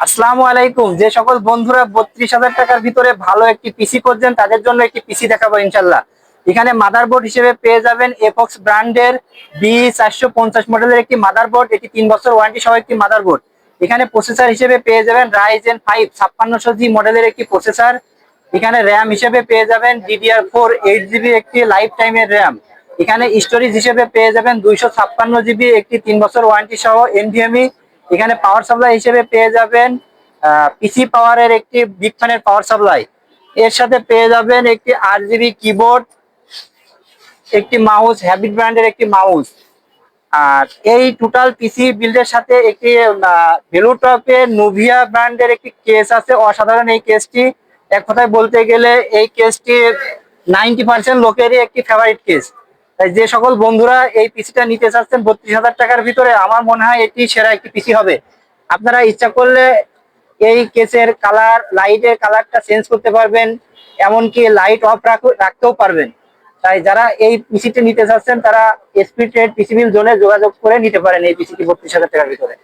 আসসালামু আলাইকুম। যে সকল বন্ধুরা 32,000 টাকার ভিতরে ভালো একটি পিসি করছেন তাদের জন্য একটি পিসি দেখাবো ইনশাল্লাহ। এখানে মাদারবোর্ড হিসেবে পেয়ে যাবেন এফক্স ব্র্যান্ডের B450 মডেলের একটি মাদারবোর্ড। এটি 3 বছর ওয়ারেন্টি সহ একটি মাদারবোর্ড। এখানে প্রসেসর হিসেবে পেয়ে যাবেন Ryzen 5 5600G মডেলের একটি প্রসেসর। এখানে র্যাম হিসেবে পেয়ে যাবেন DDR4 8GB একটি লাইফ টাইমের র্যাম। এখানে স্টোরেজ হিসেবে পেয়ে যাবেন 256GB একটি 3 বছর ওয়ারেন্টি সহ NVMe। এখানে পাওয়ার সাপ্লাই হিসেবে পেয়ে যাবেন পিসি পাওয়ারের একটি বিগ ফ্যানের পাওয়ার সাপ্লাই। এর সাথে পেয়ে যাবেন একটি 8GB কিবোর্ড, একটি মাউস, হ্যাবিট ব্র্যান্ডের একটি মাউস। আর এই টোটাল পিসি বিল্ডের সাথে একটি ভেলুটপের নোভিয়া ব্র্যান্ডের একটি কেস আছে। অসাধারণ এই কেসটি, এক কথায় বলতে গেলে এই কেসটি 90% লোকেরই একটি ফেভারিট কেস। তাই যে সকল বন্ধুরা এই পিসিটা নিতে চাচ্ছেন 32,000 টাকার ভিতরে, আমার মনে হয় এটি সেরা একটি পিসি হবে। আপনারা ইচ্ছা করলে এই কেসের কালার, লাইটের কালারটা চেঞ্জ করতে পারবেন, এমনকি লাইট অফ রাখতেও পারবেন। তাই যারা এই পিসিটি নিতে চাচ্ছেন তারা এসপি ট্রেড পিসি বিল জোনে যোগাযোগ করে নিতে পারেন এই পিসিটি 32,000 টাকার ভিতরে।